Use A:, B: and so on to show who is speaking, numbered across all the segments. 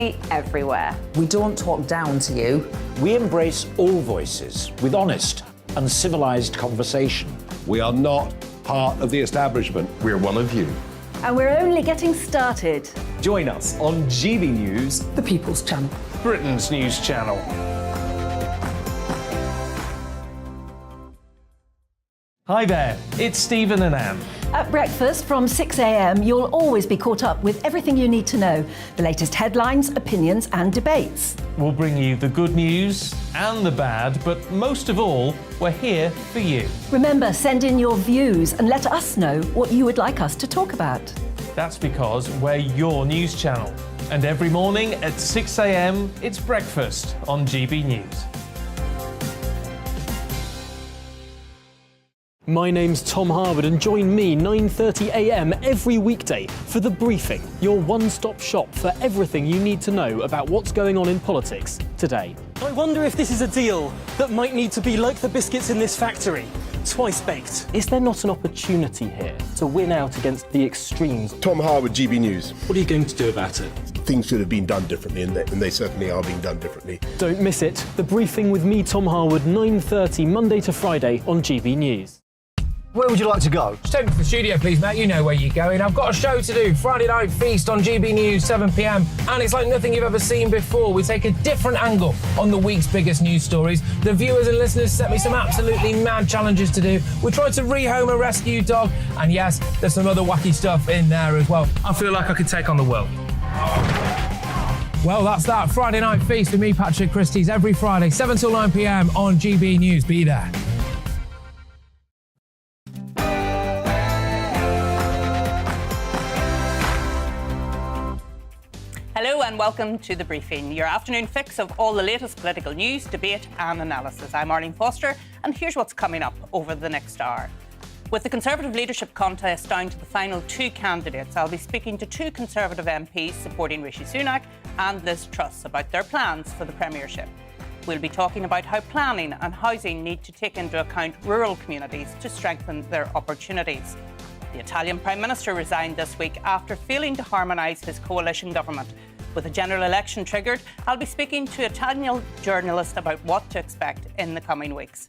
A: everywhere.
B: We don't talk down to you.
C: We embrace all voices with honest and civilised conversation.
D: We are not part of the establishment.
E: We're one of you.
A: And we're only getting started.
F: Join us on GBNews,
B: The People's Channel.
F: Britain's news channel. Hi there, it's Stephen and Anne.
G: At breakfast from 6 a.m, you'll always be caught up with everything you need to know, the latest headlines, opinions and debates.
F: We'll bring you the good news and the bad, but most of all, we're here for you.
G: Remember, send in your views and let us know what you would like us to talk about.
F: That's because we're your news channel. And every morning at 6 a.m, it's breakfast on GB News.
H: My name's Tom Harwood and join me 9:30 a.m. every weekday for The Briefing, your one-stop shop for everything you need to know about what's going on in politics today.
I: I wonder if this is a deal that might need to be like the biscuits in this factory, twice baked.
H: Is there not an opportunity here to win out against the extremes?
D: Tom Harwood, GB News.
I: What are you going to do about it?
D: Things should have been done differently, and they certainly are being done differently.
H: Don't miss it. The Briefing with me, Tom Harwood, 9:30 Monday to Friday on GB News.
J: Where would you like to go?
K: Just take me to the studio, please, Matt. You know where you're going. I've got a show to do. Friday Night Feast on GB News, 7 p.m. And it's like nothing you've ever seen before. We take a different angle on the week's biggest news stories. The viewers and listeners set me some absolutely mad challenges to do. We tried to rehome a rescue dog. And yes, there's some other wacky stuff in there as well. I feel like I could take on the world. Well, that's that. Friday Night Feast with me, Patrick Christie's, every Friday, 7 till 9 p.m. on GB News. Be there.
A: Hello and welcome to The Briefing, your afternoon fix of all the latest political news, debate and analysis. I'm Arlene Foster and here's what's coming up over the next hour. With the Conservative leadership contest down to the final two candidates, I'll be speaking to two Conservative MPs supporting Rishi Sunak and Liz Truss about their plans for the premiership. We'll be talking about how planning and housing need to take into account rural communities to strengthen their opportunities. The Italian Prime Minister resigned this week after failing to harmonise his coalition government. With the general election triggered, I'll be speaking to Italian journalists about what to expect in the coming weeks.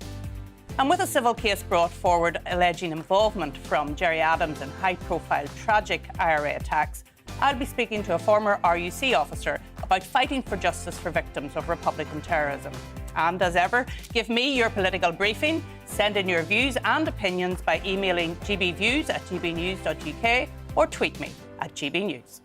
A: And with a civil case brought forward alleging involvement from Gerry Adams in high-profile tragic IRA attacks, I'll be speaking to a former RUC officer about fighting for justice for victims of Republican terrorism. And as ever, give me your political briefing. Send in your views and opinions by emailing gbviews@gbnews.uk or tweet me at gbnews.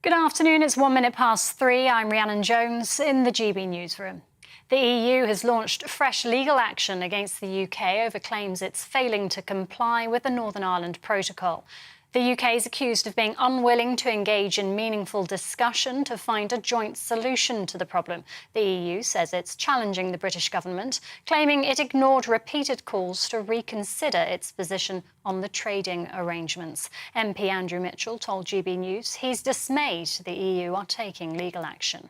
L: Good afternoon, it's 3:01. I'm Rhiannon Jones in the GB newsroom. The EU has launched fresh legal action against the UK over claims it's failing to comply with the Northern Ireland Protocol. The UK is accused of being unwilling to engage in meaningful discussion to find a joint solution to the problem. The EU says it's challenging the British government, claiming it ignored repeated calls to reconsider its position on the trading arrangements. MP Andrew Mitchell told GB News he's dismayed the EU are taking legal action.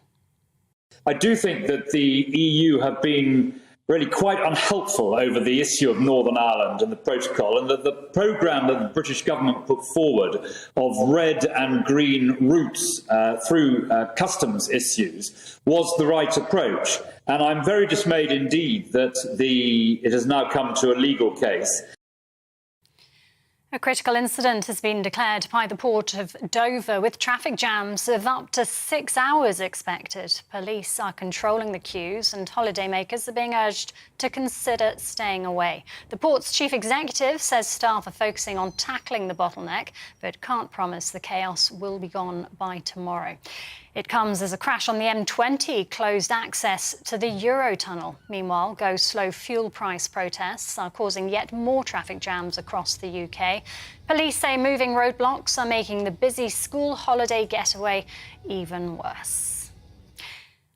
M: I do think that the EU have been really quite unhelpful over the issue of Northern Ireland and the protocol, and that the programme that the British government put forward of red and green routes through customs issues was the right approach. And I'm very dismayed indeed that it has now come to a legal case.
L: A critical incident has been declared by the Port of Dover, with traffic jams of up to 6 hours expected. Police are controlling the queues and holidaymakers are being urged to consider staying away. The port's chief executive says staff are focusing on tackling the bottleneck, but can't promise the chaos will be gone by tomorrow. It comes as a crash on the M20 closed access to the Eurotunnel. Meanwhile, go-slow fuel price protests are causing yet more traffic jams across the UK. Police say moving roadblocks are making the busy school holiday getaway even worse.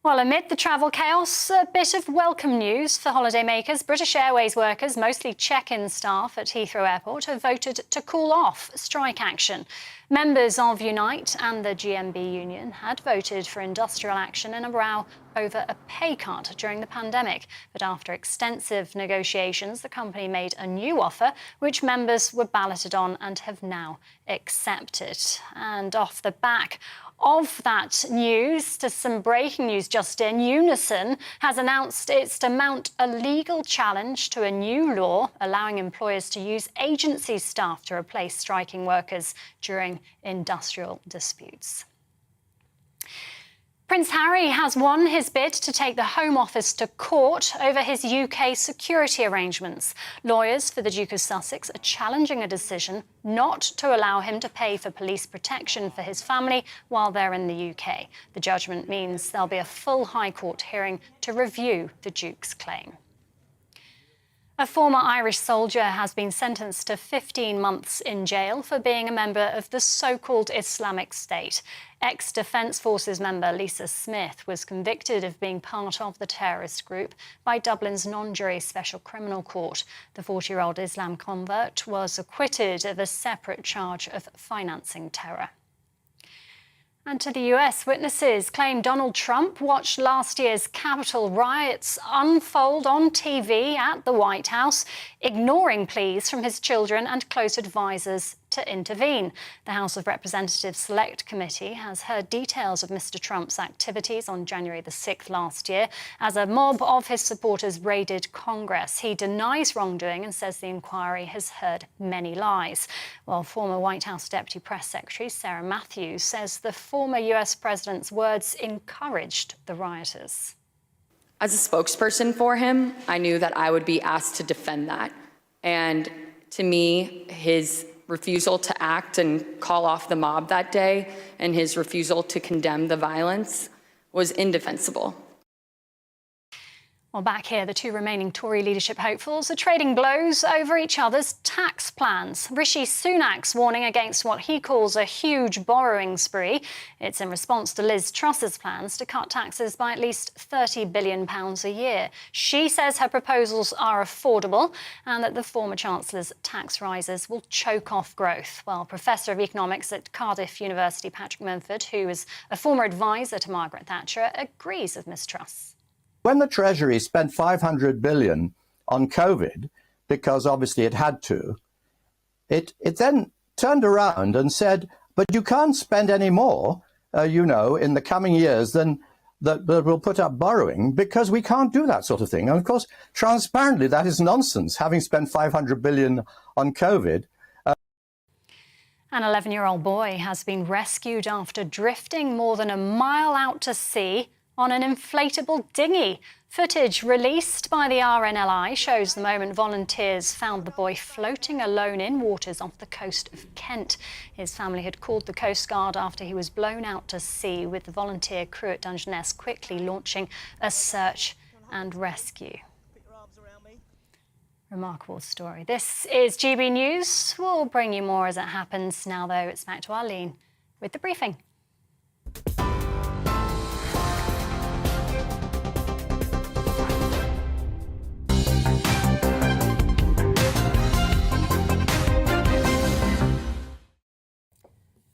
L: Well, amid the travel chaos, a bit of welcome news for holidaymakers. British Airways workers, mostly check-in staff at Heathrow Airport, have voted to call off strike action. Members of Unite and the GMB union had voted for industrial action in a row over a pay cut during the pandemic. But after extensive negotiations, the company made a new offer, which members were balloted on and have now accepted. And off the back of that news, to some breaking news just in, Unison has announced it's to mount a legal challenge to a new law allowing employers to use agency staff to replace striking workers during industrial disputes. Prince Harry has won his bid to take the Home Office to court over his UK security arrangements. Lawyers for the Duke of Sussex are challenging a decision not to allow him to pay for police protection for his family while they're in the UK. The judgment means there'll be a full High Court hearing to review the Duke's claim. A former Irish soldier has been sentenced to 15 months in jail for being a member of the so-called Islamic State. Ex-Defence Forces member Lisa Smith was convicted of being part of the terrorist group by Dublin's non-jury Special Criminal Court. The 40-year-old Islam convert was acquitted of a separate charge of financing terror. And to the US, witnesses claim Donald Trump watched last year's Capitol riots unfold on TV at the White House, ignoring pleas from his children and close advisors to intervene. The House of Representatives Select Committee has heard details of Mr. Trump's activities on January the 6th last year as a mob of his supporters raided Congress. He denies wrongdoing and says the inquiry has heard many lies. While former White House Deputy Press Secretary Sarah Matthews says the former US president's words encouraged the rioters.
E: As a spokesperson for him, I knew that I would be asked to defend that. And to me, his refusal to act and call off the mob that day and his refusal to condemn the violence was indefensible.
L: Well, back here, the two remaining Tory leadership hopefuls are trading blows over each other's tax plans. Rishi Sunak's warning against what he calls a huge borrowing spree. It's in response to Liz Truss's plans to cut taxes by at least £30 billion a year. She says her proposals are affordable and that the former Chancellor's tax rises will choke off growth. Well, Professor of Economics at Cardiff University, Patrick Mumford, who is a former advisor to Margaret Thatcher, agrees with Ms Truss.
N: When the Treasury spent $500 billion on COVID, because obviously it had to, it then turned around and said, but you can't spend any more, in the coming years than that will put up borrowing, because we can't do that sort of thing. And of course, transparently, that is nonsense, having spent $500 billion on COVID.
L: An 11-year-old boy has been rescued after drifting more than a mile out to sea on an inflatable dinghy. Footage released by the RNLI shows the moment volunteers found the boy floating alone in waters off the coast of Kent. His family had called the Coast Guard after he was blown out to sea, with the volunteer crew at Dungeness quickly launching a search and rescue. Remarkable story. This is GB News. We'll bring you more as it happens. Now, though, it's back to Arlene with the briefing.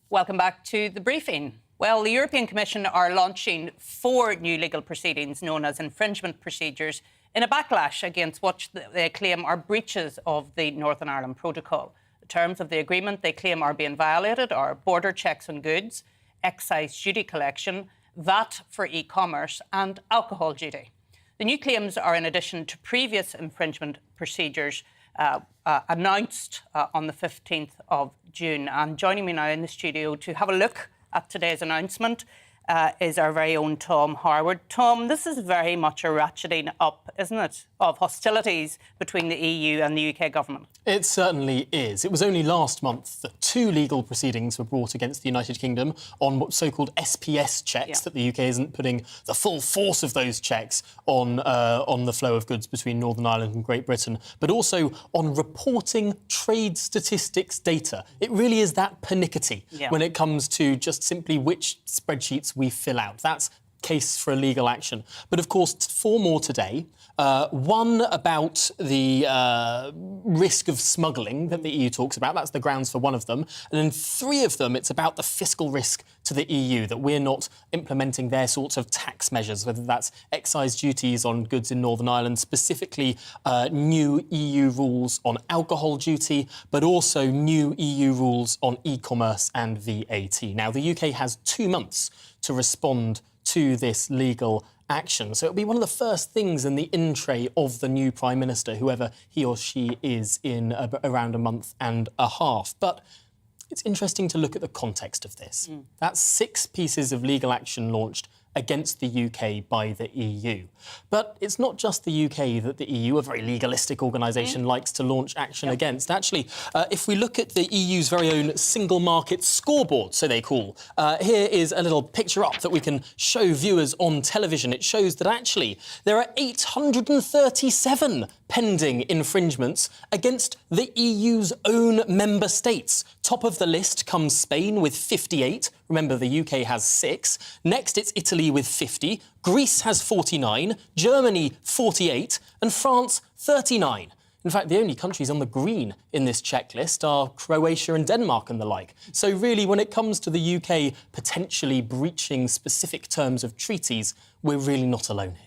A: Welcome back to the briefing. Well, the European Commission are launching 4 new legal proceedings known as infringement procedures in a backlash against what they claim are breaches of the Northern Ireland Protocol. The terms of the agreement they claim are being violated are border checks on goods, excise duty collection, VAT for e-commerce and alcohol duty. The new claims are in addition to previous infringement procedures announced on the 15th of June. And joining me now in the studio to have a look at today's announcement is our very own Tom Harwood. Tom, this is very much a ratcheting up, isn't it, of hostilities between the EU and the UK government?
H: It certainly is. It was only last month that 2 legal proceedings were brought against the United Kingdom on what so-called SPS checks, that the UK isn't putting the full force of those checks on the flow of goods between Northern Ireland and Great Britain, but also on reporting trade statistics data. It really is that pernickety when it comes to just simply which spreadsheets we fill out. That's case for a legal action. But of course, 4 more today. One about the risk of smuggling that the EU talks about. That's the grounds for one of them. And then 3 of them, it's about the fiscal risk to the EU, that we're not implementing their sorts of tax measures, whether that's excise duties on goods in Northern Ireland, specifically new EU rules on alcohol duty, but also new EU rules on e-commerce and VAT. Now, the UK has 2 months to respond to this legal action. So it'll be one of the first things in the in tray of the new Prime Minister, whoever he or she is, in around a month and a half. But it's interesting to look at the context of this. That's 6 pieces of legal action launched against the UK by the EU. But it's not just the UK that the EU, a very legalistic organisation, likes to launch action against. Actually, if we look at the EU's very own single market scoreboard, so they call, here is a little picture up that we can show viewers on television. It shows that actually there are 837 pending infringements against the EU's own member states. Top of the list comes Spain with 58. Remember, the UK has 6. Next, it's Italy with 50. Greece has 49. Germany, 48. And France, 39. In fact, the only countries on the green in this checklist are Croatia and Denmark and the like. So really, when it comes to the UK potentially breaching specific terms of treaties, we're really not alone here.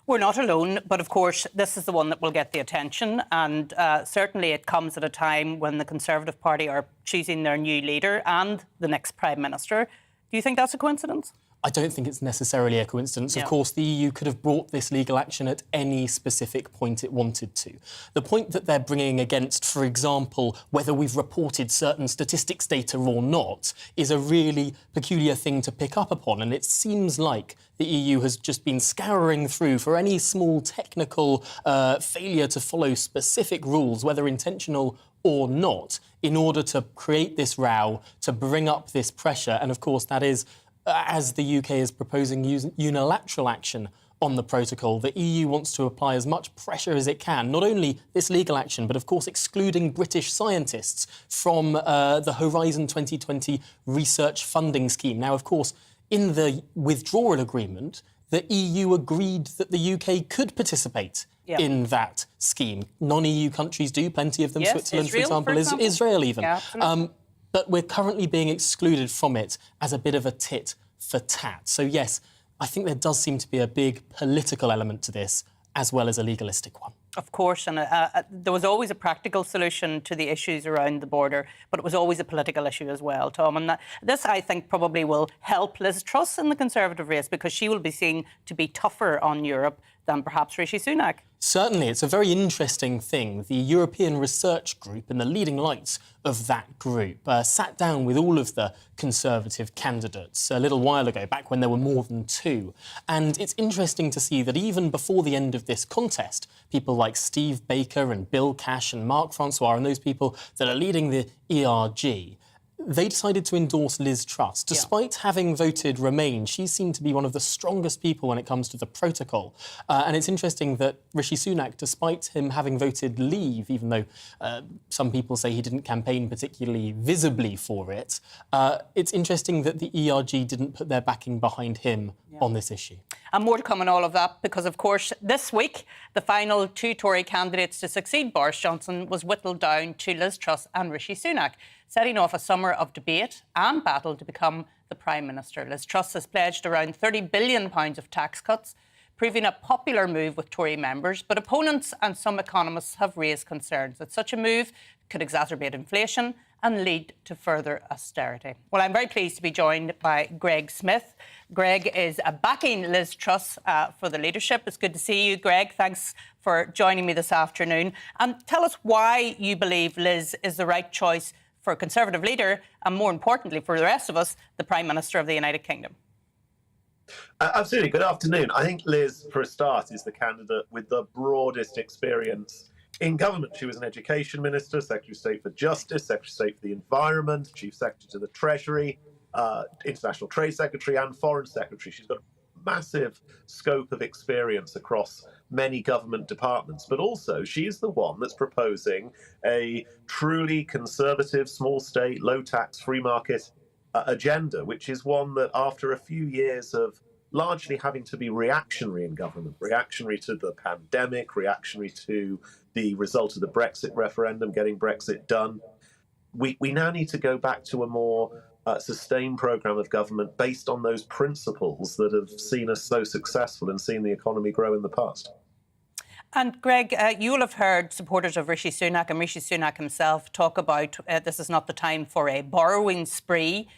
A: We're not alone, but of course, this is the one that will get the attention. And certainly it comes at a time when the Conservative Party are choosing their new leader and the next Prime Minister. Do you think that's a coincidence?
H: I don't think it's necessarily a coincidence.
A: No.
H: Of course, the EU could have brought this legal action at any specific point it wanted to. The point that they're bringing against, for example, whether we've reported certain statistics data or not, is a really peculiar thing to pick up upon. And it seems like the EU has just been scouring through for any small technical failure to follow specific rules, whether intentional or not, in order to create this row, to bring up this pressure. And of course, that is, as the UK is proposing unilateral action on the protocol, the EU wants to apply as much pressure as it can, not only this legal action, but of course excluding British scientists from the Horizon 2020 research funding scheme. Now, of course, in the withdrawal agreement, the EU agreed that the UK could participate in that scheme. Non-EU countries do, plenty of them, Switzerland,
A: Israel,
H: for example, Israel even.
A: Yeah,
H: but we're currently being excluded from it as a bit of a tit for tat. So yes, I think there does seem to be a big political element to this, as well as a legalistic one.
A: Of course, and there was always a practical solution to the issues around the border, but it was always a political issue as well, Tom. And this, I think, probably will help Liz Truss in the Conservative race, because she will be seen to be tougher on Europe than perhaps Rishi Sunak.
H: Certainly, it's a very interesting thing. The European Research Group and the leading lights of that group sat down with all of the Conservative candidates a little while ago, back when there were more than 2. And it's interesting to see that even before the end of this contest, people like Steve Baker and Bill Cash and Mark Francois and those people that are leading the ERG, they decided to endorse Liz Truss. Despite having voted Remain, she seemed to be one of the strongest people when it comes to the protocol. And it's interesting that Rishi Sunak, despite him having voted Leave, even though some people say he didn't campaign particularly visibly for it, it's interesting that the ERG didn't put their backing behind him on this issue.
A: And more to come on all of that, because, of course, this week, the final 2 Tory candidates to succeed Boris Johnson was whittled down to Liz Truss and Rishi Sunak, setting off a summer of debate and battle to become the Prime Minister. Liz Truss has pledged around £30 billion of tax cuts, proving a popular move with Tory members, but opponents and some economists have raised concerns that such a move could exacerbate inflation and lead to further austerity. Well, I'm very pleased to be joined by Greg Smith. Greg is backing Liz Truss for the leadership. It's good to see you, Greg. Thanks for joining me this afternoon. Tell us why you believe Liz is the right choice for a Conservative leader, and more importantly for the rest of us, the Prime Minister of the United Kingdom.
O: Absolutely. Good afternoon. I think Liz, for a start, is the candidate with the broadest experience in government. She was an education minister, Secretary of State for Justice, Secretary of State for the Environment, Chief Secretary to the Treasury, International Trade Secretary and Foreign Secretary. She's got a massive scope of experience across many government departments, but also she's the one that's proposing a truly conservative, small state, low tax, free market agenda, which is one that after a few years of largely having to be reactionary in government, reactionary to the pandemic, reactionary to the result of the Brexit referendum, getting Brexit done. We now need to go back to a more sustained programme of government based on those principles that have seen us so successful and seen the economy grow in the past.
A: And Greg, you will have heard supporters of Rishi Sunak and Rishi Sunak himself talk about this is not the time for a borrowing spree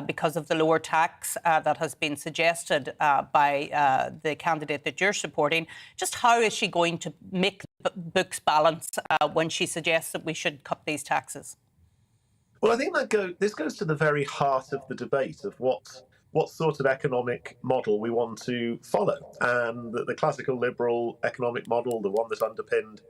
A: because of the lower tax that has been suggested by the candidate that you're supporting. Just how is she going to make the books balance when she suggests that we should cut these taxes?
O: Well, I think this goes to the very heart of the debate of what sort of economic model we want to follow. And the classical liberal economic model, the one that underpinned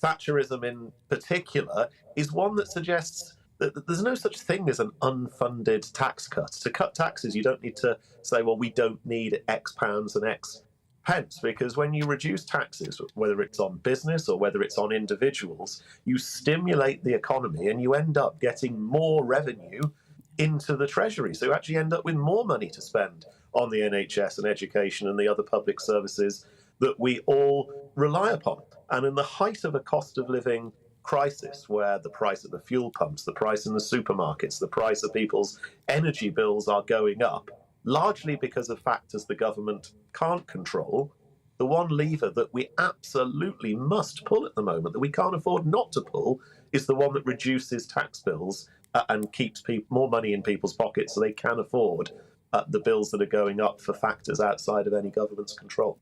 O: Thatcherism in particular, is one that suggests that there's no such thing as an unfunded tax cut. To cut taxes, you don't need to say, well, we don't need X pounds and X pence, because when you reduce taxes, whether it's on business or whether it's on individuals, you stimulate the economy and you end up getting more revenue into the Treasury. So you actually end up with more money to spend on the NHS and education and the other public services that we all rely upon. And in the height of a cost of living crisis, where the price of the fuel pumps, the price in the supermarkets, the price of people's energy bills are going up, largely because of factors the government can't control, the one lever that we absolutely must pull at the moment, that we can't afford not to pull, is the one that reduces tax bills and keeps more money in people's pockets so they can afford the bills that are going up for factors outside of any government's control.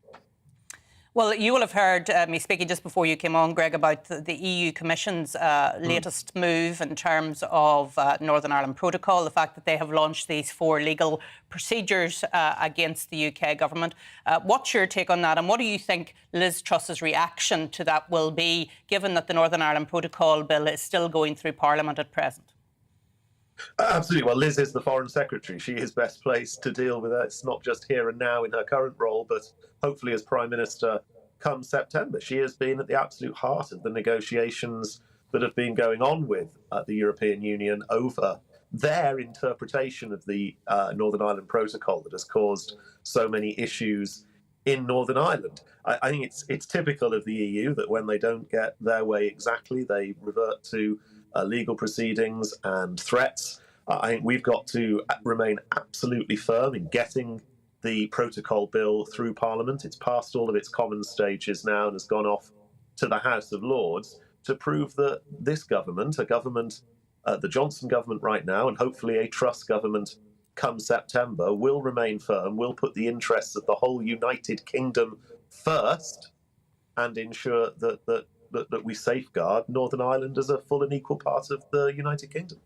A: Well, you will have heard me speaking just before you came on, Greg, about the EU Commission's latest move in terms of Northern Ireland Protocol, the fact that they have launched these 4 legal procedures against the UK government. What's your take on that, and what do you think Liz Truss's reaction to that will be, given that the Northern Ireland Protocol bill is still going through Parliament at present?
O: Absolutely. Well, Liz is the Foreign Secretary. She is best placed to deal with it. It's not just here and now in her current role, but hopefully as Prime Minister come September. She has been at the absolute heart of the negotiations that have been going on with the European Union over their interpretation of the Northern Ireland Protocol that has caused so many issues in Northern Ireland. I think it's typical of the EU that when they don't get their way exactly, they revert to legal proceedings and threats. I think we've got to remain absolutely firm in getting the protocol bill through Parliament. It's passed all of its common stages now and has gone off to the House of Lords to prove that this government, a government, the Johnson government right now, and hopefully a Truss government come September, will remain firm, will put the interests of the whole United Kingdom first and ensure that we safeguard Northern Ireland as a full and equal part of the United Kingdom.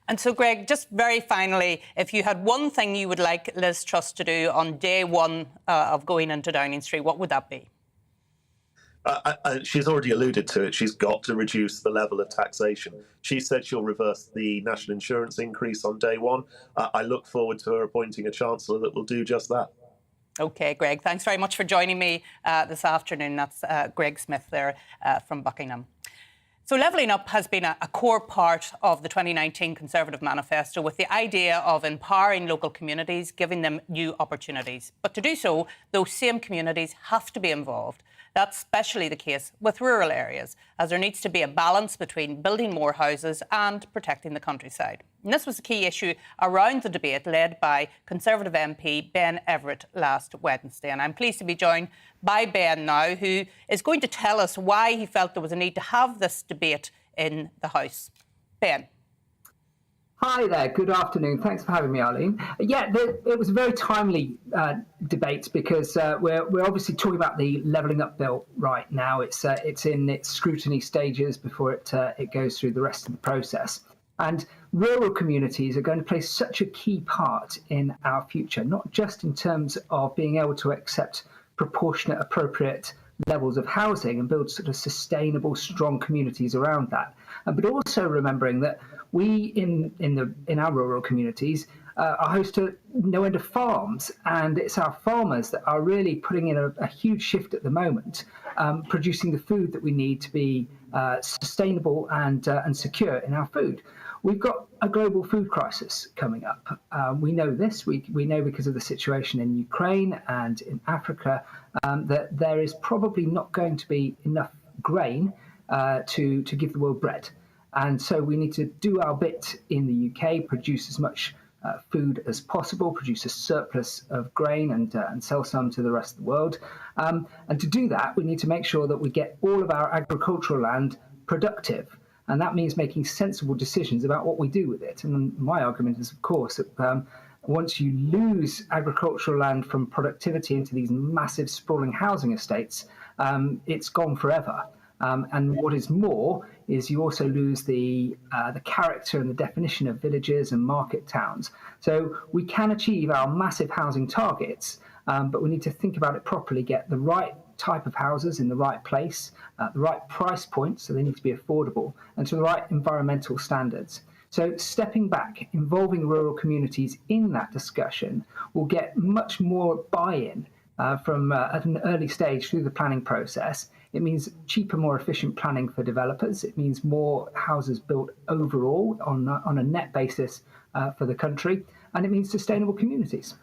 A: And so, Greg, just very finally, if you had one thing you would like Liz Truss to do on day one of going into Downing Street, what would that be?
O: She's already alluded to it. She's got to reduce the level of taxation. She said she'll reverse the national insurance increase on day one. I look forward to her appointing a Chancellor that will do just that. OK, Greg, thanks very much for joining me this afternoon. That's Greg Smith there from Buckingham. So levelling up has been a core part of the 2019 Conservative manifesto, with the idea of empowering local communities, giving them new opportunities. But to do so, those same communities have to be involved. That's especially the case with rural areas, as there needs to be a balance between building more houses and protecting the countryside. And this was a key issue around the debate led by Conservative MP Ben Everett last Wednesday. And I'm pleased to be joined by Ben now, who is going to tell us why he felt there was a need to have this debate in the House. Ben.
P: Hi there, good afternoon. Thanks for having me, Arlene. Yeah, it was a very timely debate because we're obviously talking about the Levelling Up bill right now. It's in its scrutiny stages before it goes through the rest of the process. And rural communities are going to play such a key part in our future, not just in terms of being able to accept proportionate, appropriate levels of housing and build sort of sustainable, strong communities around that, but also remembering that we in our rural communities are host to no end of farms, and it's our farmers that are really putting in a huge shift at the moment, producing the food that we need to be sustainable and secure in our food. We've got a global food crisis coming up. We know this. We know because of the situation in Ukraine and in Africa that there is probably not going to be enough grain to give the world bread. And so we need to do our bit in the UK, produce as much food as possible, produce a surplus of grain and sell some to the rest of the world. And to do that, we need to make sure that we get all of our agricultural land productive. And that means making sensible decisions about what we do with it. And my argument is, of course, that once you lose agricultural land from productivity into these massive sprawling housing estates, it's gone forever. And what is more is you also lose the character and the definition of villages and market towns. So we can achieve our massive housing targets, but we need to think about it properly, get the right type of houses in the right place, the right price point, so they need to be affordable, and to the right environmental standards. So stepping back, involving rural communities in that discussion will get much more buy-in from at an early stage through the planning process. It means cheaper, more efficient planning for developers. It means more houses built overall on a net basis for the country. And it means sustainable communities.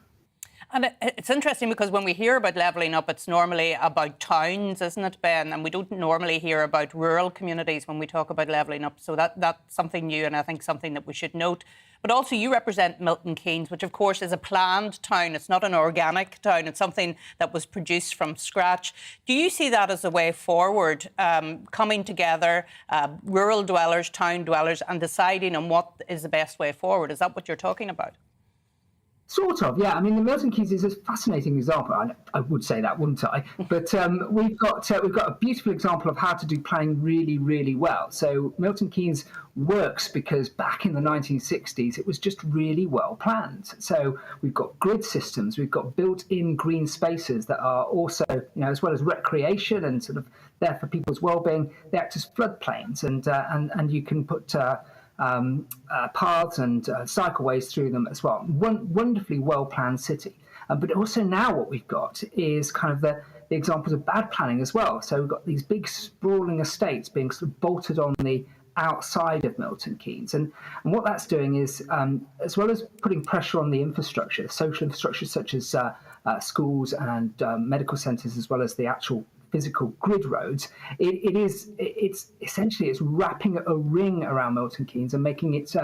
A: And it's interesting because when we hear about levelling up, it's normally about towns, isn't it, Ben? And we don't normally hear about rural communities when we talk about levelling up. So that's something new, and I think something that we should note. But also you represent Milton Keynes, which of course is a planned town. It's not an organic town. It's something that was produced from scratch. Do you see that as a way forward, coming together, rural dwellers, town dwellers, and deciding on what is the best way forward? Is that what you're talking about?
P: Sort of, yeah. I mean, the Milton Keynes is a fascinating example. I would say that, wouldn't I? But we've got a beautiful example of how to do planning really, really well. So Milton Keynes works because back in the 1960s, it was just really well planned. So we've got grid systems, we've got built-in green spaces that are also, as well as recreation and sort of there for people's well-being, they act as floodplains, and you can put paths and cycleways through them as well. Wonderfully well-planned city. But also now what we've got is kind of the examples of bad planning as well. So we've got these big sprawling estates being sort of bolted on the outside of Milton Keynes. And what that's doing is, as well as putting pressure on the infrastructure, social infrastructure such as schools and medical centres, as well as the actual physical grid roads, it's essentially wrapping a ring around Milton Keynes and making it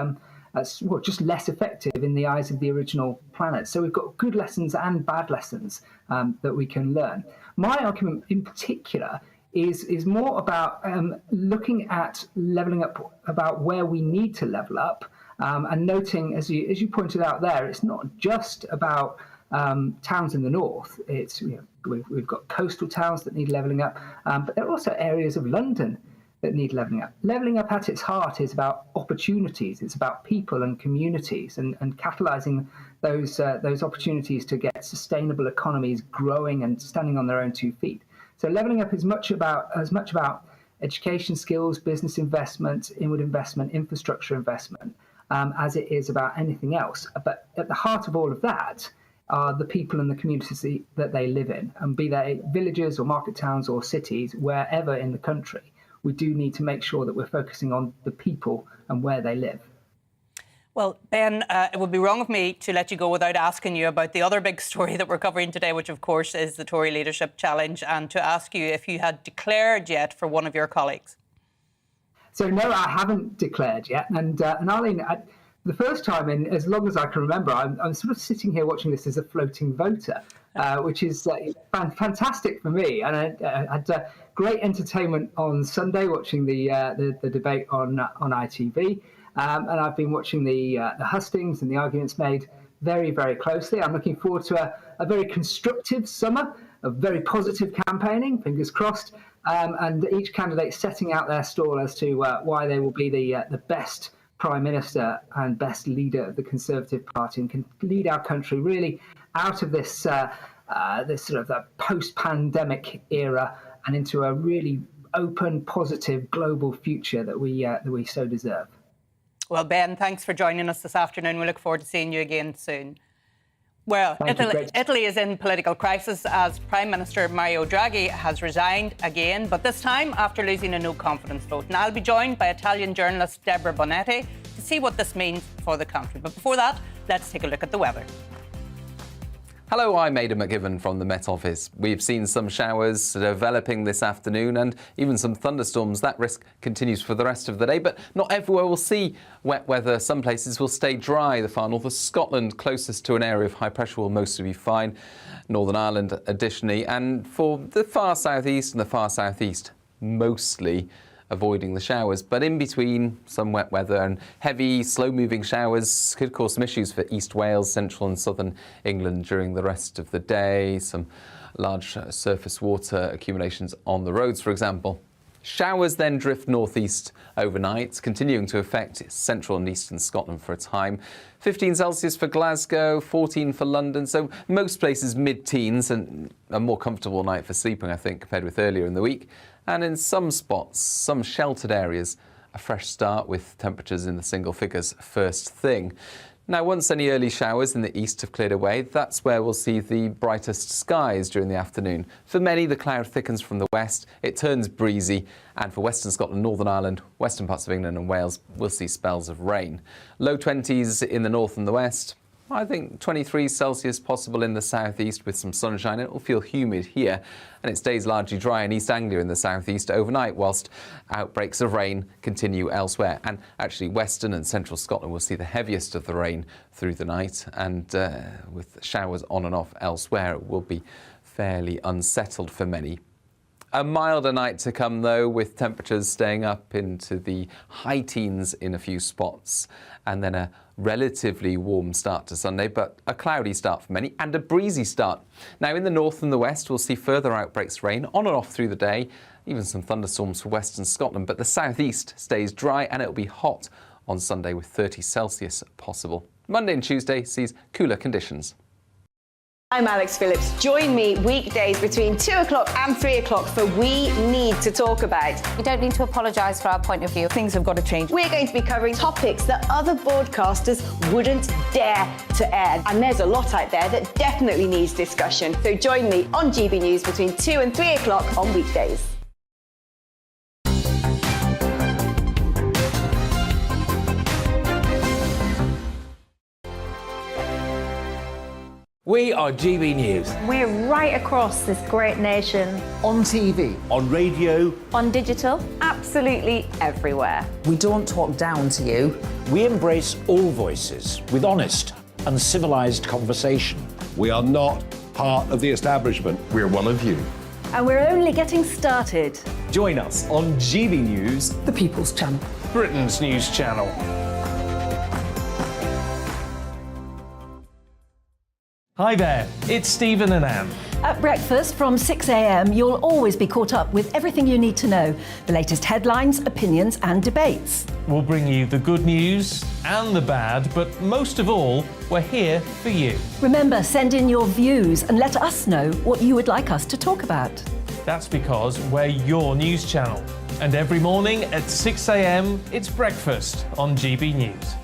P: just less effective in the eyes of the original planners. So we've got good lessons and bad lessons that we can learn. My argument in particular is more about looking at levelling up, about where we need to level up, and noting, as you pointed out there, it's not just about towns in the north. It's we've got coastal towns that need levelling up, but there are also areas of London that need levelling up. Levelling up at its heart is about opportunities. It's about people and communities, and catalysing those opportunities to get sustainable economies growing and standing on their own 2 feet. So levelling up is as much about education skills, business investment, inward investment, infrastructure investment, as it is about anything else. But at the heart of all of that are the people and the communities that they live in, and be they villages or market towns or cities, wherever in the country, we do need to make sure that we're focusing on the people and where they live.
A: Well, Ben, it would be wrong of me to let you go without asking you about the other big story that we're covering today, which of course is the Tory Leadership Challenge, and to ask you if you had declared yet for one of your colleagues. So
P: no, I haven't declared yet, and Arlene, the first time in as long as I can remember, I'm sort of sitting here watching this as a floating voter, which is fantastic for me. And I had great entertainment on Sunday watching the debate on ITV, and I've been watching the hustings and the arguments made very, very closely. I'm looking forward to a very constructive summer of very positive campaigning, fingers crossed, and each candidate setting out their stall as to why they will be the best Prime Minister and best leader of the Conservative Party, and can lead our country really out of this sort of post-pandemic era and into a really open, positive global future that we so deserve.
A: Well, Ben, thanks for joining us this afternoon. We look forward to seeing you again soon. Well, Italy is in political crisis as Prime Minister Mario Draghi has resigned again, but this time after losing a no confidence vote. And I'll be joined by Italian journalist Deborah Bonetti to see what this means for the country. But before that, let's take a look at the weather.
Q: Hello, I'm Aidan McGivern from the Met Office. We've seen some showers developing this afternoon and even some thunderstorms. That risk continues for the rest of the day, but not everywhere will see wet weather. Some places will stay dry. The far north of Scotland, closest to an area of high pressure, will mostly be fine. Northern Ireland additionally, and for the far southeast and the far southeast, mostly avoiding the showers, but in between some wet weather and heavy, slow-moving showers could cause some issues for East Wales, central and southern England during the rest of the day. Some large surface water accumulations on the roads, for example. Showers then drift northeast overnight, continuing to affect central and eastern Scotland for a time. 15 Celsius for Glasgow, 14 for London, so most places mid-teens and a more comfortable night for sleeping, I think, compared with earlier in the week. And in some spots, some sheltered areas, a fresh start with temperatures in the single figures first thing. Now, once any early showers in the east have cleared away, that's where we'll see the brightest skies during the afternoon. For many, the cloud thickens from the west, it turns breezy, and for Western Scotland, Northern Ireland, western parts of England and Wales, we'll see spells of rain. Low 20s in the north and the west. I think 23 Celsius possible in the southeast with some sunshine. It will feel humid here, and it stays largely dry in East Anglia in the southeast overnight, whilst outbreaks of rain continue elsewhere. And actually, western and central Scotland will see the heaviest of the rain through the night, and with showers on and off elsewhere, it will be fairly unsettled for many. A milder night to come, though, with temperatures staying up into the high teens in a few spots, and then a relatively warm start to Sunday, but a cloudy start for many and a breezy start. Now, in the north and the west, we'll see further outbreaks of rain on and off through the day, even some thunderstorms for western Scotland, but the southeast stays dry and it'll be hot on Sunday with 30 Celsius possible. Monday and Tuesday sees cooler conditions.
R: I'm Alex Phillips. Join me weekdays between 2 o'clock and 3 o'clock for We Need to Talk About.
S: We don't need to apologise for our point of view.
R: Things have got to change. We're going to be covering topics that other broadcasters wouldn't dare to air. And there's a lot out there that definitely needs discussion. So join me on GB News between 2 and 3 o'clock on weekdays.
C: We are GB News.
S: We're right across this great nation.
J: On TV.
C: On radio.
S: On digital. Absolutely everywhere.
B: We don't talk down to you.
C: We embrace all voices with honest and civilised conversation.
D: We are not part of the establishment. We're one of you.
G: And we're only getting started.
I: Join us on GB News,
G: The People's Channel.
F: Britain's news channel. Hi there, it's Stephen and Anne.
G: At breakfast from 6 a.m, you'll always be caught up with everything you need to know, the latest headlines, opinions and debates.
F: We'll bring you the good news and the bad, but most of all, we're here for you.
G: Remember, send in your views and let us know what you would like us to talk about.
F: That's because we're your news channel. And every morning at 6 a.m, it's breakfast on GB News.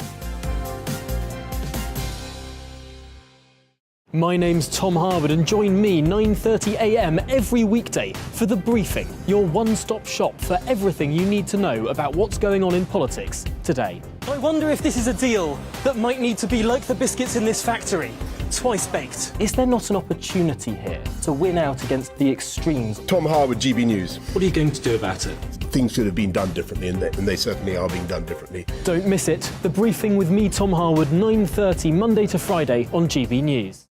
I: My name's Tom Harwood, and join me 9:30 a.m. every weekday for The Briefing, your one-stop shop for everything you need to know about what's going on in politics today. I wonder if this is a deal that might need to be like the biscuits in this factory, twice baked. Is there not an opportunity here to win out against the extremes?
D: Tom Harwood, GB News.
I: What are you going to do about it?
D: Things should have been done differently, and they certainly are being done differently.
I: Don't miss it. The Briefing with me, Tom Harwood, 9:30 Monday to Friday on GB News.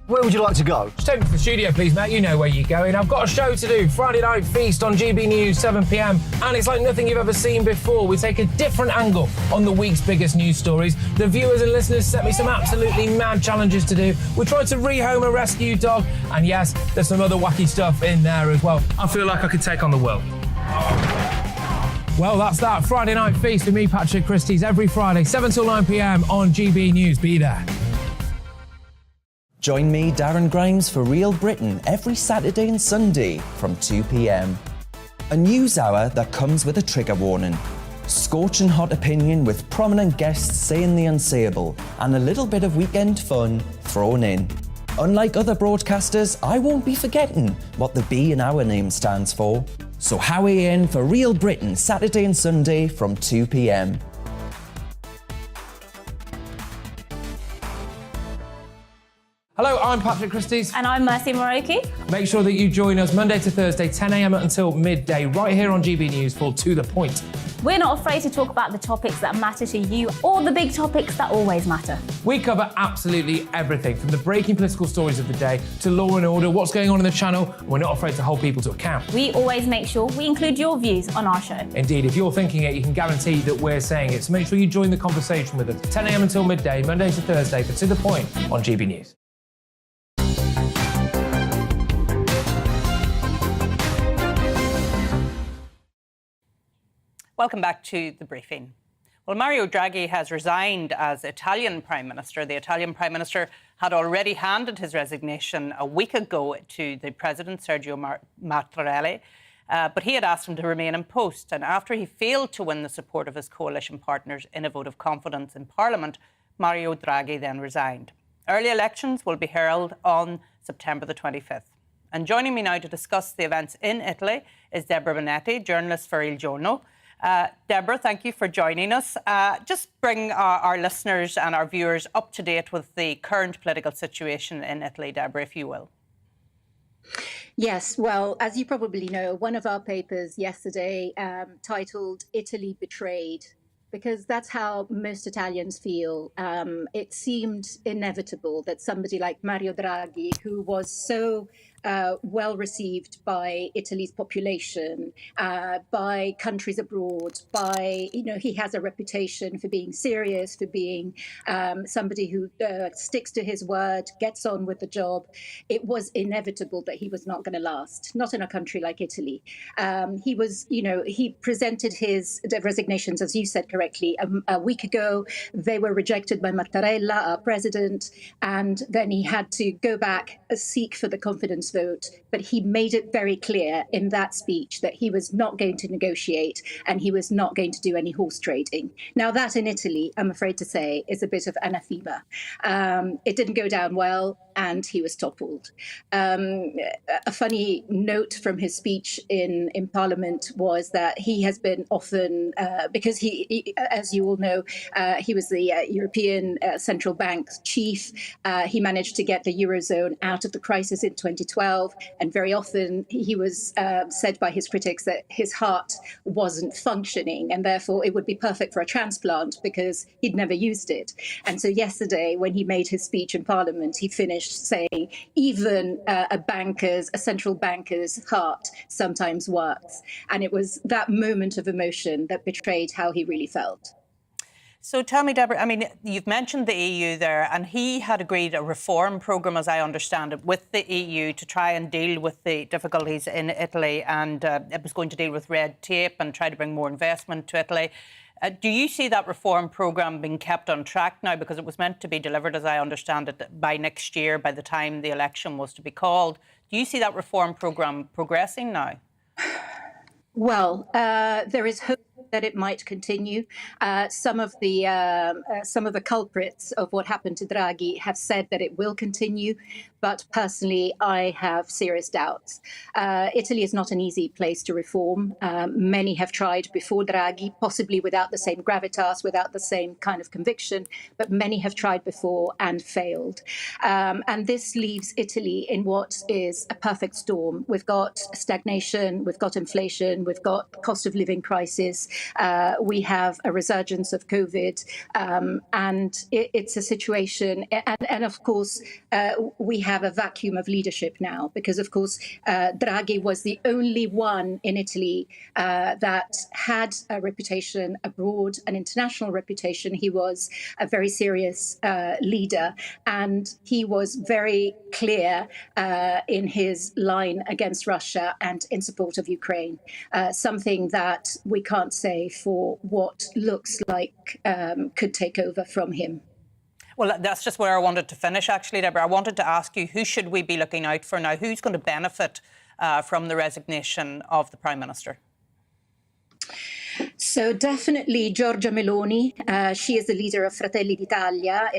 J: Where would you like to go?
K: Just take me to the studio, please, mate. You know where you're going. I've got a show to do. Friday Night Feast on GB News, 7 p.m. And it's like nothing you've ever seen before. We take a different angle on the week's biggest news stories. The viewers and listeners set me some absolutely mad challenges to do. We tried to rehome a rescue dog. And yes, there's some other wacky stuff in there as well. I feel like I could take on the world. Well, that's that. Friday Night Feast with me, Patrick Christie's, every Friday, 7 till 9 p.m. on GB News. Be there.
T: Join me, Darren Grimes, for Real Britain every Saturday and Sunday from 2 p.m. A news hour that comes with a trigger warning. Scorching hot opinion with prominent guests saying the unsayable, and a little bit of weekend fun thrown in. Unlike other broadcasters, I won't be forgetting what the B in our name stands for. So Howie in for Real Britain, Saturday and Sunday from 2 p.m.
K: Hello, I'm Patrick Christie's.
U: And I'm Mercy Moroki.
K: Make sure that you join us Monday to Thursday, 10 a.m. until midday, right here on GB News for To The Point.
U: We're not afraid to talk about the topics that matter to you or the big topics that always matter.
K: We cover absolutely everything, from the breaking political stories of the day to law and order, what's going on in the channel. We're not afraid to hold people to account.
U: We always make sure we include your views on our show.
K: Indeed, if you're thinking it, you can guarantee that we're saying it. So make sure you join the conversation with us, 10 a.m. until midday, Monday to Thursday, for To The Point on GB News.
A: Welcome back to the briefing. Well, Mario Draghi has resigned as Italian Prime Minister. The Italian Prime Minister had already handed his resignation a week ago to the President, Sergio Mattarella, but he had asked him to remain in post. And after he failed to win the support of his coalition partners in a vote of confidence in Parliament, Mario Draghi then resigned. Early elections will be held on September the 25th. And joining me now to discuss the events in Italy is Deborah Bonetti, journalist for Il Giorno. Deborah, thank you for joining us. Just bring our listeners and our viewers up to date with the current political situation in Italy, Deborah, if you will.
V: Yes, well, as you probably know, one of our papers yesterday titled Italy Betrayed, because that's how most Italians feel. It seemed inevitable that somebody like Mario Draghi, who was so well received by Italy's population, by countries abroad, he has a reputation for being serious, for being somebody who sticks to his word, gets on with the job. It was inevitable that he was not going to last, not in a country like Italy. He presented his resignations, as you said correctly, a week ago. They were rejected by Mattarella, our president, and then he had to go back, seek for the confidence vote. But he made it very clear in that speech that he was not going to negotiate and he was not going to do any horse trading. Now, that in Italy, I'm afraid to say, is a bit of anathema. It didn't go down well and he was toppled. A funny note from his speech in Parliament was that he has been often, because he, as you all know, he was the European Central Bank's chief. He managed to get the Eurozone out of the crisis in 2012. And very often he was said by his critics that his heart wasn't functioning and therefore it would be perfect for a transplant because he'd never used it. And so yesterday, when he made his speech in Parliament, he finished saying even a central banker's heart sometimes works. And it was that moment of emotion that betrayed how he really felt.
A: So tell me, Deborah, I mean, you've mentioned the EU there, and he had agreed a reform programme, as I understand it, with the EU to try and deal with the difficulties in Italy, and it was going to deal with red tape and try to bring more investment to Italy. Do you see that reform programme being kept on track now? Because it was meant to be delivered, as I understand it, by next year, by the time the election was to be called. Do you see that reform programme progressing now?
V: Well, there is hope that it might continue. Some of the culprits of what happened to Draghi have said that it will continue, but personally, I have serious doubts. Italy is not an easy place to reform. Many have tried before Draghi, possibly without the same gravitas, without the same kind of conviction, but many have tried before and failed. And this leaves Italy in what is a perfect storm. We've got stagnation, we've got inflation, we've got cost of living crisis, we have a resurgence of COVID, and it's a situation, and of course, we have a vacuum of leadership now, because of course, Draghi was the only one in Italy that had a reputation abroad, an international reputation. He was a very serious leader, and he was very clear in his line against Russia and in support of Ukraine, something that we can't say for what looks like could take over from him.
A: Well, that's just where I wanted to finish, actually, Deborah. I wanted to ask you, who should we be looking out for now? Who's going to benefit from the resignation of the Prime Minister?
V: So definitely Giorgia Meloni. She is the leader of Fratelli d'Italia,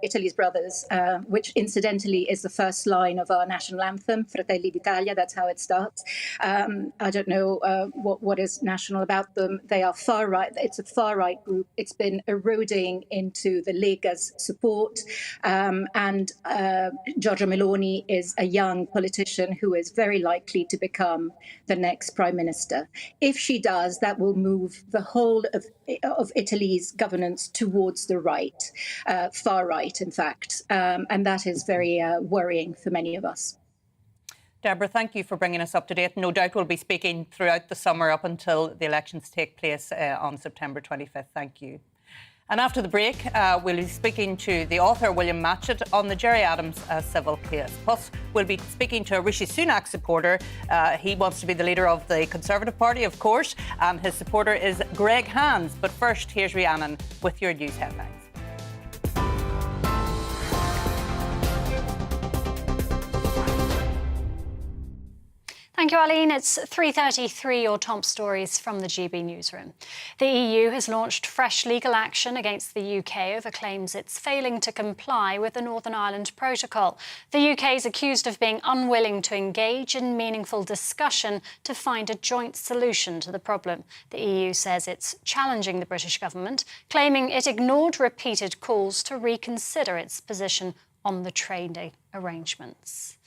V: Italy's brothers, which incidentally is the first line of our national anthem, Fratelli d'Italia. That's how it starts. I don't know what is national about them. They are far right. It's a far right group. It's been eroding into the Lega's support. And Giorgia Meloni is a young politician who is very likely to become the next prime minister. If she does, that will move the whole of Italy's governance towards the right, far right, in fact. And that is very worrying for many of us.
A: Deborah, thank you for bringing us up to date. No doubt we'll be speaking throughout the summer up until the elections take place on September 25th. Thank you. And after the break, we'll be speaking to the author, William Matchett, on the Gerry Adams civil case. Plus, we'll be speaking to a Rishi Sunak supporter. He wants to be the leader of the Conservative Party, of course, and his supporter is Greg Hands. But first, here's Rhiannon with your news headlines.
L: Thank you, Arlene. It's 3:33, your top stories from the GB newsroom. The EU has launched fresh legal action against the UK over claims it's failing to comply with the Northern Ireland Protocol. The UK is accused of being unwilling to engage in meaningful discussion to find a joint solution to the problem. The EU says it's challenging the British government, claiming it ignored repeated calls to reconsider its position on the trading arrangements.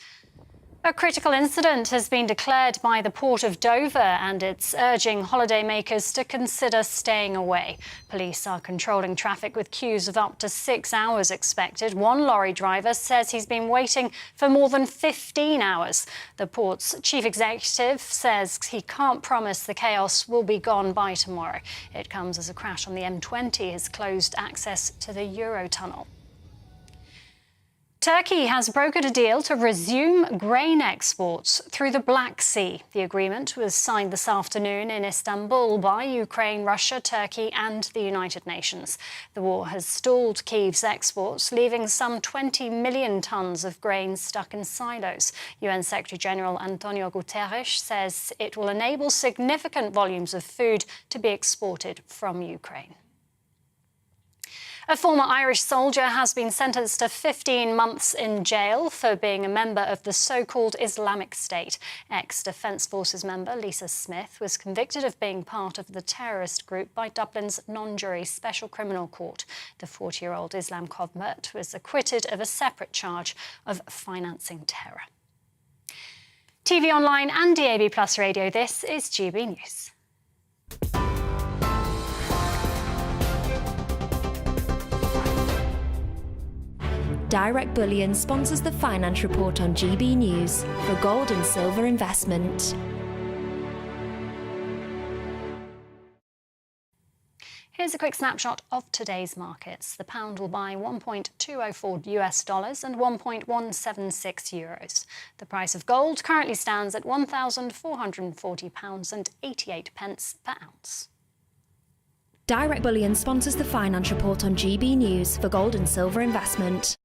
L: A critical incident has been declared by the Port of Dover and it's urging holidaymakers to consider staying away. Police are controlling traffic with queues of up to 6 hours expected. One lorry driver says he's been waiting for more than 15 hours. The port's chief executive says he can't promise the chaos will be gone by tomorrow. It comes as a crash on the M20 has closed access to the Eurotunnel. Turkey has brokered a deal to resume grain exports through the Black Sea. The agreement was signed this afternoon in Istanbul by Ukraine, Russia, Turkey and the United Nations. The war has stalled Kyiv's exports, leaving some 20 million tonnes of grain stuck in silos. UN Secretary-General Antonio Guterres says it will enable significant volumes of food to be exported from Ukraine. A former Irish soldier has been sentenced to 15 months in jail for being a member of the so-called Islamic State. Ex-Defence Forces member Lisa Smith was convicted of being part of the terrorist group by Dublin's non-jury Special Criminal Court. The 40-year-old Islam convert was acquitted of a separate charge of financing terror. TV online and DAB+ radio, this is GB News.
E: Direct Bullion sponsors the Finance Report on GB News for gold and silver investment.
L: Here's a quick snapshot of today's markets. The pound will buy $1.204 US and 1.176 euros. The price of gold currently stands at £1,440 and 88 pence per ounce.
E: Direct Bullion sponsors the Finance Report on GB News for gold and silver investment.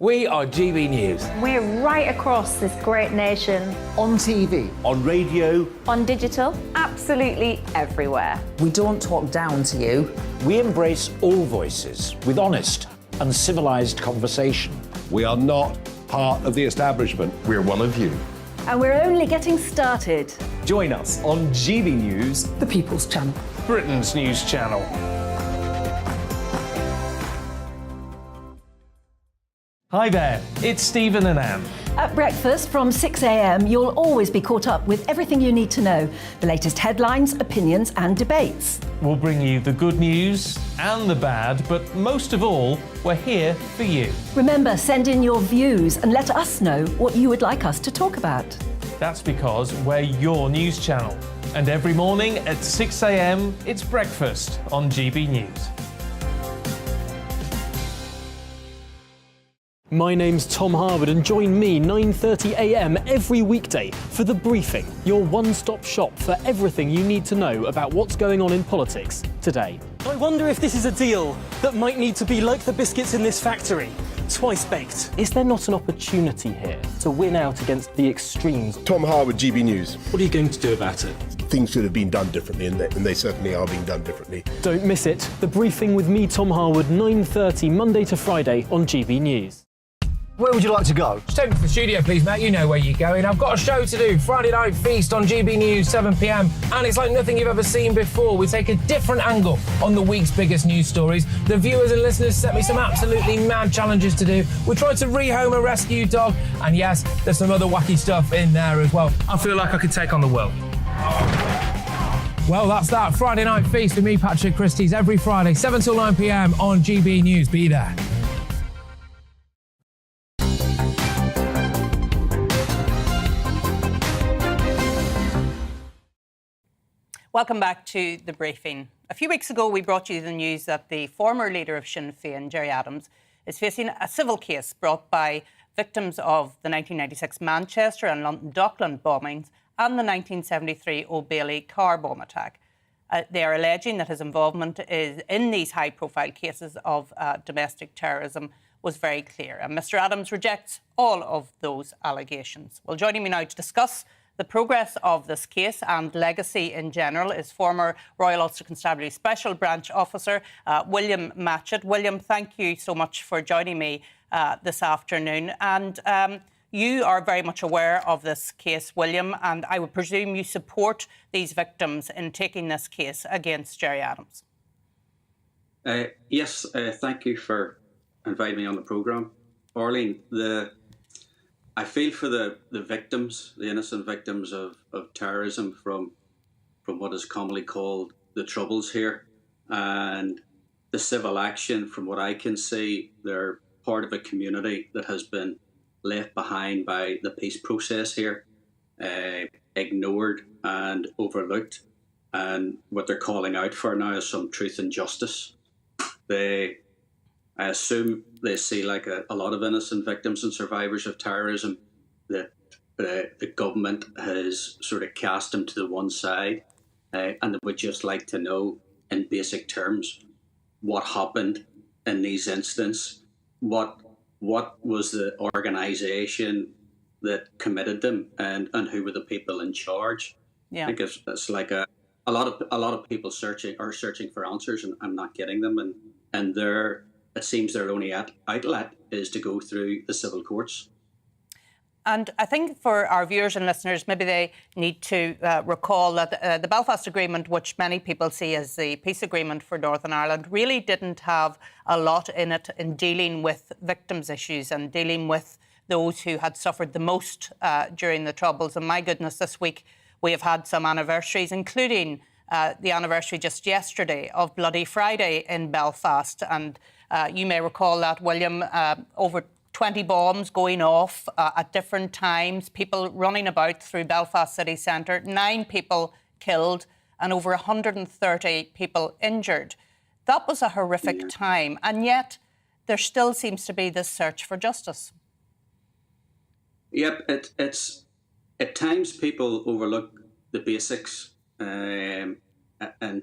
C: We are GB News.
S: We're right across this great nation.
J: On TV.
C: On radio.
S: On digital. Absolutely everywhere.
B: We don't talk down to you.
C: We embrace all voices with honest and civilised conversation.
D: We are not part of the establishment.
J: We're one of you.
G: And we're only getting started.
M: Join us on GB News,
G: the People's Channel.
F: Britain's news channel. Hi there, it's Stephen and Anne.
G: At breakfast from 6 a.m, you'll always be caught up with everything you need to know, the latest headlines, opinions and debates.
F: We'll bring you the good news and the bad, but most of all, we're here for you.
G: Remember, send in your views and let us know what you would like us to talk about.
F: That's because we're your news channel. And every morning at 6 a.m, it's breakfast on GB News.
I: My name's Tom Harwood and join me 9:30 a.m. every weekday for The Briefing, your one-stop shop for everything you need to know about what's going on in politics today.
M: I wonder if this is a deal that might need to be like the biscuits in this factory.
I: twice baked. Is there not an opportunity here to win out against the extremes?
D: Tom Harwood, GBNews.
I: What are you going to do about it?
D: Things should have been done differently, and they certainly are being done differently.
I: Don't miss it. The Briefing with me, Tom Harwood, 9:30 Monday to Friday on GB News.
J: Where would you like to go?
K: Just take me to the studio, please, mate. You know where you're going. I've got a show to do. Friday Night Feast on GB News, 7 p.m. And it's like nothing you've ever seen before. We take a different angle on the week's biggest news stories. The viewers and listeners set me some absolutely mad challenges to do. We tried to rehome a rescue dog. And yes, there's some other wacky stuff in there as well. I feel like I could take on the world. Well, that's that. Friday Night Feast with me, Patrick Christie's, every Friday, 7 till 9 p.m. on GB News. Be there.
A: Welcome back to The Briefing. A few weeks ago, we brought you the news that the former leader of Sinn Féin, Gerry Adams, is facing a civil case brought by victims of the 1996 Manchester and London Dockland bombings and the 1973 O'Bailey car bomb attack. They are alleging that his involvement in these high-profile cases of domestic terrorism was very clear. And Mr Adams rejects all of those allegations. Well, joining me now to discuss the progress of this case and legacy in general is former Royal Ulster Constabulary Special Branch Officer William Matchett. William, thank you so much for joining me this afternoon. And you are very much aware of this case, William, and I would presume you support these victims in taking this case against Gerry Adams.
H: Yes, thank you for inviting me on the programme. Arlene, I feel for the victims, the innocent victims of terrorism from what is commonly called the Troubles here. And the civil action, from what I can see, they're part of a community that has been left behind by the peace process here, ignored and overlooked. And what they're calling out for now is some truth and justice. I assume they see, like a lot of innocent victims and survivors of terrorism, that the government has sort of cast them to the one side, and they would just like to know in basic terms what happened in these incidents, what was the organisation that committed them, and who were the people in charge.
A: Yeah.
H: I think it's like a lot of people are searching for answers and not getting them, and it seems their only outlet is to go through the civil courts.
A: And I think for our viewers and listeners, maybe they need to recall that the Belfast Agreement, which many people see as the peace agreement for Northern Ireland, really didn't have a lot in it in dealing with victims' issues and dealing with those who had suffered the most during the Troubles. And my goodness, this week we have had some anniversaries, including the anniversary just yesterday of Bloody Friday in Belfast. And you may recall that, William, over 20 bombs going off at different times, people running about through Belfast city centre, 9 people killed and over 130 people injured. That was a horrific time, and yet there still seems to be this search for justice.
H: Yep, it's at times people overlook the basics, and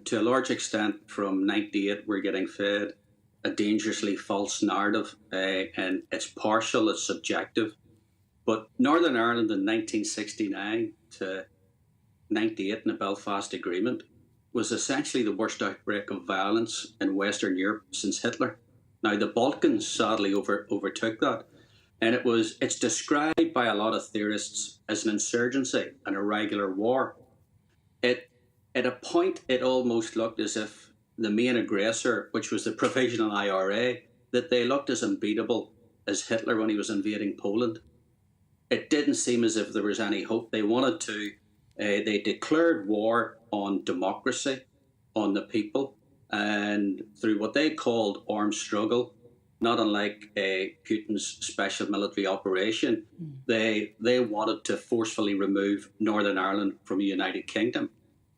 H: to a large extent from 98 we're getting fed a dangerously false narrative, and it's partial, it's subjective. But Northern Ireland in 1969 to 98 in the Belfast Agreement was essentially the worst outbreak of violence in Western Europe since Hitler. Now the Balkans sadly overtook that, and it's described by a lot of theorists as an insurgency, an irregular war. At a point it almost looked as if the main aggressor, which was the Provisional IRA, that they looked as unbeatable as Hitler when he was invading Poland. It didn't seem as if there was any hope. They wanted to, they declared war on democracy, on the people, and through what they called armed struggle, not unlike Putin's special military operation, they wanted to forcefully remove Northern Ireland from the United Kingdom.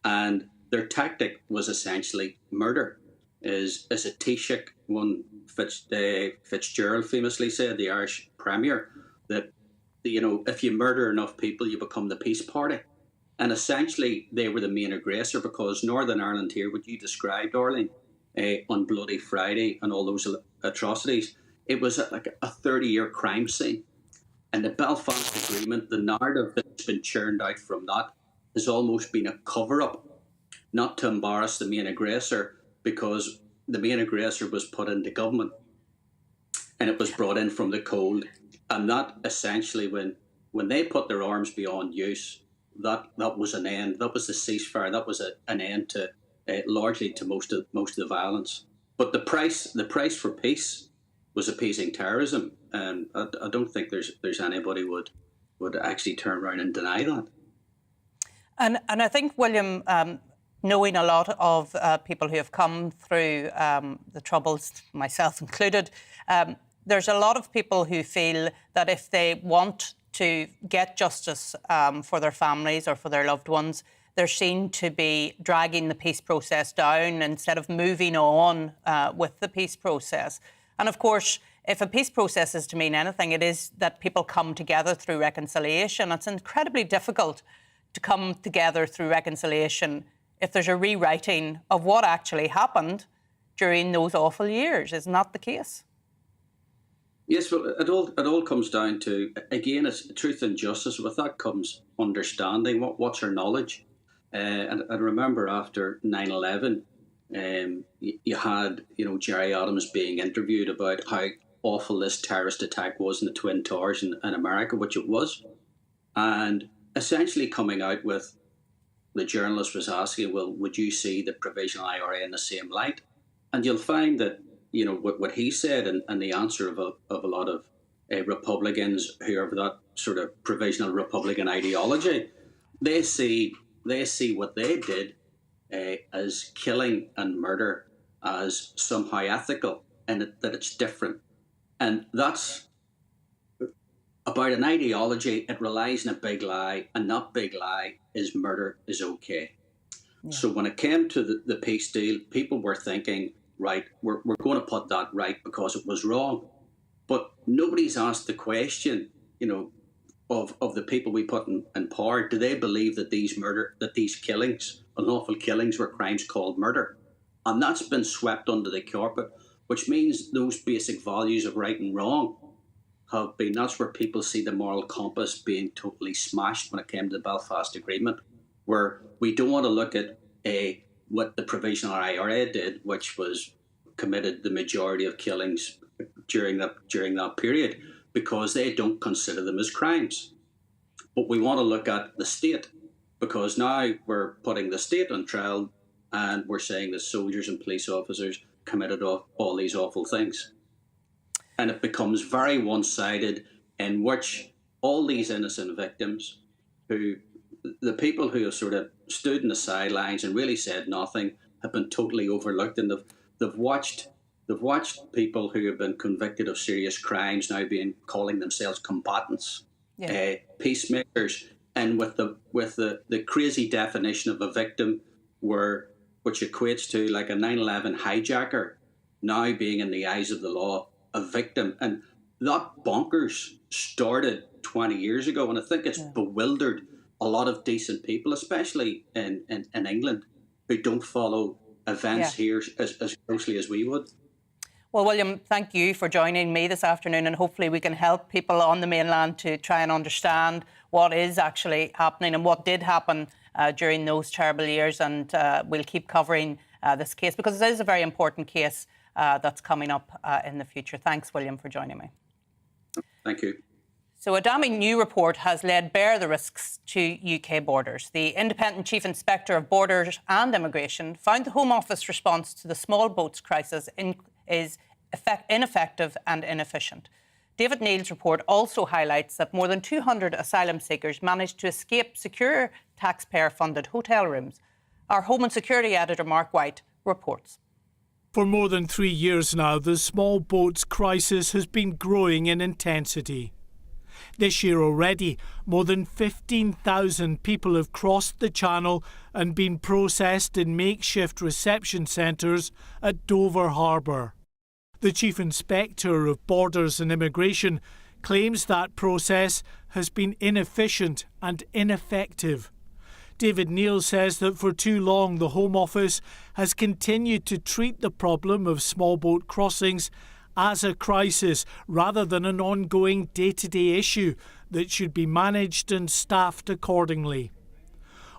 H: And their tactic was essentially murder. As a Taoiseach, one Fitzgerald famously said, the Irish Premier, that if you murder enough people, you become the peace party. And essentially, they were the main aggressor because Northern Ireland here, what you described, Arlene, on Bloody Friday and all those atrocities, it was like a 30-year crime scene. And the Belfast Agreement, the narrative that's been churned out from that, has almost been a cover-up, not to embarrass the main aggressor, because the main aggressor was put into government and it was brought in from the cold. And that essentially, when they put their arms beyond use, that was an end. That was the ceasefire. That was an end to largely to most of the violence. But the price for peace was appeasing terrorism, and I don't think there's anybody would actually turn around and deny that.
A: And I think, William, knowing a lot of people who have come through the Troubles, myself included, there's a lot of people who feel that if they want to get justice for their families or for their loved ones, they're seen to be dragging the peace process down instead of moving on with the peace process. And of course, if a peace process is to mean anything, it is that people come together through reconciliation. It's incredibly difficult to come together through reconciliation if there's a rewriting of what actually happened during those awful years. Isn't that the case?
H: Yes, well, it all comes down to, again, it's truth and justice. With that comes understanding. What's our knowledge? And I remember after 9/11, you had Gerry Adams being interviewed about how awful this terrorist attack was in the Twin Towers in America, which it was, and essentially coming out with, the journalist was asking, well, would you see the provisional IRA in the same light? And you'll find that what he said and the answer of a lot of Republicans who have that sort of provisional Republican ideology, they see what they did as killing and murder as somehow ethical, and that it's different. And that's about an ideology. It relies on a big lie, and that big lie is murder is okay. Yeah. So when it came to the peace deal, people were thinking, right, we're going to put that right because it was wrong. But nobody's asked the question, of the people we put in power. Do they believe that these killings, unlawful killings, were crimes called murder? And that's been swept under the carpet, which means those basic values of right and wrong that's where people see the moral compass being totally smashed when it came to the Belfast Agreement, where we don't want to look at what the provisional IRA did, which was committed the majority of killings during that period, because they don't consider them as crimes. But we want to look at the state, because now we're putting the state on trial and we're saying that soldiers and police officers committed all these awful things. And it becomes very one-sided, in which all these innocent victims, the people who have sort of stood in the sidelines and really said nothing, have been totally overlooked, and they've watched people who have been convicted of serious crimes now calling themselves combatants, peacemakers, and with the crazy definition of a victim, which equates to like a 9/11 hijacker now being, in the eyes of the law, a victim. And that bonkers started 20 years ago, and I think it's bewildered a lot of decent people, especially in England, who don't follow events here as closely as we would.
A: Well, William, thank you for joining me this afternoon, and hopefully we can help people on the mainland to try and understand what is actually happening and what did happen during those terrible years. And we'll keep covering this case, because it is a very important case that's coming up in the future. Thanks, William, for joining me.
H: Thank you.
A: So a damning new report has laid bare the risks to UK borders. The Independent Chief Inspector of Borders and Immigration found the Home Office response to the small boats crisis is ineffective and inefficient. David Neal's report also highlights that more than 200 asylum seekers managed to escape secure taxpayer-funded hotel rooms. Our Home and Security Editor Mark White reports.
N: For more than 3 years now, the small boats crisis has been growing in intensity. This year already, more than 15,000 people have crossed the Channel and been processed in makeshift reception centres at Dover Harbour. The Chief Inspector of Borders and Immigration claims that process has been inefficient and ineffective. David Neal says that for too long the Home Office has continued to treat the problem of small boat crossings as a crisis rather than an ongoing day-to-day issue that should be managed and staffed accordingly.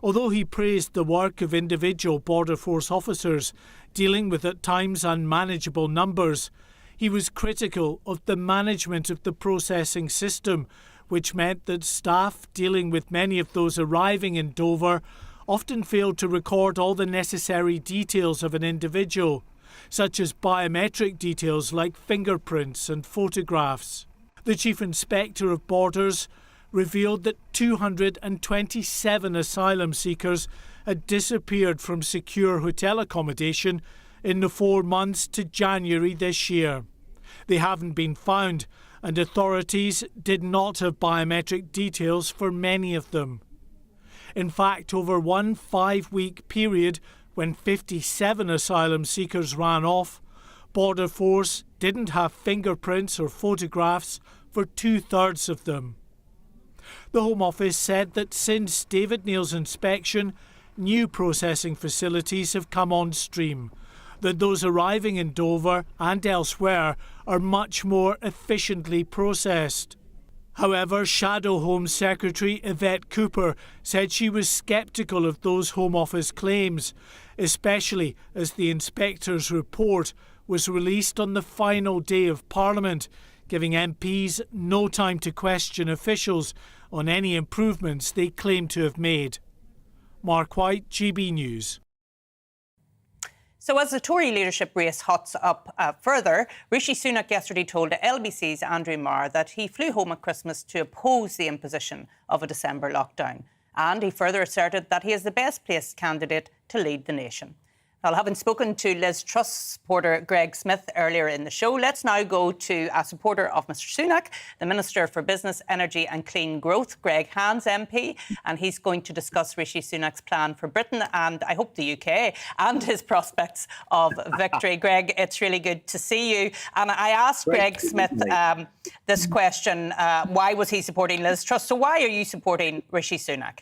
N: Although he praised the work of individual Border Force officers dealing with at times unmanageable numbers, he was critical of the management of the processing system, which meant that staff dealing with many of those arriving in Dover often failed to record all the necessary details of an individual, such as biometric details like fingerprints and photographs. The Chief Inspector of Borders revealed that 227 asylum seekers had disappeared from secure hotel accommodation in the 4 months to January this year. They haven't been found, and authorities did not have biometric details for many of them. In fact, over one 5-week period, when 57 asylum seekers ran off, Border Force didn't have fingerprints or photographs for 2/3 of them. The Home Office said that since David Neil's inspection, new processing facilities have come on stream, that those arriving in Dover and elsewhere are much more efficiently processed. However, Shadow Home Secretary Yvette Cooper said she was sceptical of those Home Office claims, especially as the inspector's report was released on the final day of Parliament, giving MPs no time to question officials on any improvements they claim to have made. Mark White, GB News.
A: So as the Tory leadership race hots up further, Rishi Sunak yesterday told LBC's Andrew Marr that he flew home at Christmas to oppose the imposition of a December lockdown. And he further asserted that he is the best placed candidate to lead the nation. Well, having spoken to Liz Truss supporter Greg Smith earlier in the show, let's now go to a supporter of Mr Sunak, the Minister for Business, Energy and Clean Growth, Greg Hands MP, and he's going to discuss Rishi Sunak's plan for Britain and, I hope, the UK, and his prospects of victory. Greg, it's really good to see you. And I asked Greg Smith this question, why was he supporting Liz Truss? So why are you supporting Rishi Sunak?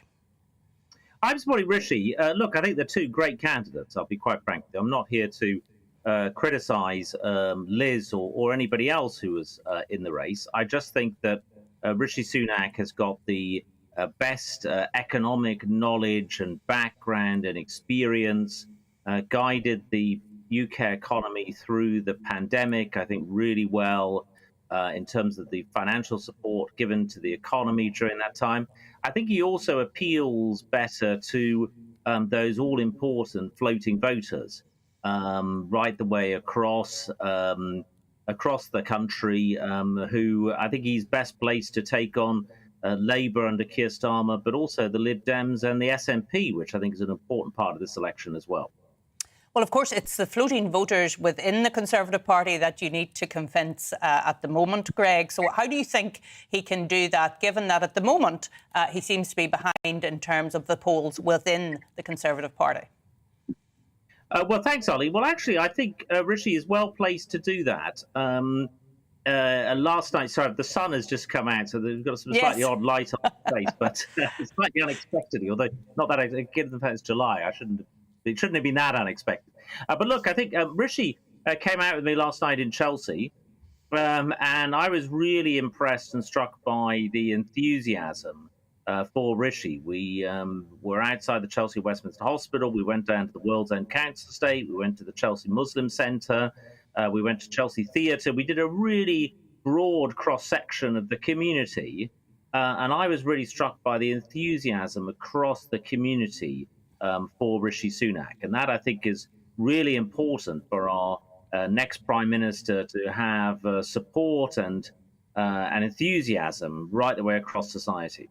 O: I'm supporting Rishi. Look, I think they're two great candidates, I'll be quite frank. I'm not here to criticise Liz or anybody else who was in the race. I just think that Rishi Sunak has got the best economic knowledge and background and experience, guided the UK economy through the pandemic, I think, really well in terms of the financial support given to the economy during that time. I think he also appeals better to those all-important floating voters right the way across the country, who I think he's best placed to take on Labour under Keir Starmer, but also the Lib Dems and the SNP, which I think is an important part of this election as well.
A: Well, of course, it's the floating voters within the Conservative Party that you need to convince at the moment, Greg. So how do you think he can do that, given that at the moment he seems to be behind in terms of the polls within the Conservative Party?
O: Well, thanks, Ollie. Well, actually, I think Rishi is well placed to do that. Last night, sorry, the sun has just come out, so we've got some slightly odd light on the face, but slightly unexpectedly, although not that given the fact it's July, it shouldn't have been that unexpected. But look, I think Rishi came out with me last night in Chelsea, and I was really impressed and struck by the enthusiasm for Rishi. We were outside the Chelsea Westminster Hospital. We went down to the World's End Council Estate. We went to the Chelsea Muslim Centre. We went to Chelsea Theatre. We did a really broad cross-section of the community, and I was really struck by the enthusiasm across the community for Rishi Sunak. And that, I think, is really important for our next Prime Minister to have support and enthusiasm right the way across society.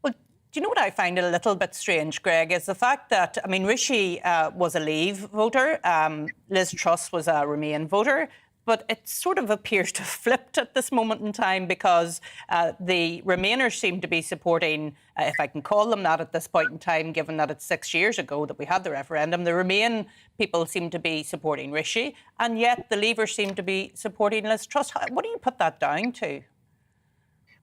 A: Well, do you know what I find a little bit strange, Greg, is the fact that, I mean, Rishi was a Leave voter, Liz Truss was a Remain voter, but it sort of appears to have flipped at this moment in time because the Remainers seem to be supporting, if I can call them that at this point in time, given that it's 6 years ago that we had the referendum, the Remain people seem to be supporting Rishi, and yet the Leavers seem to be supporting Liz Truss. What do you put that down to?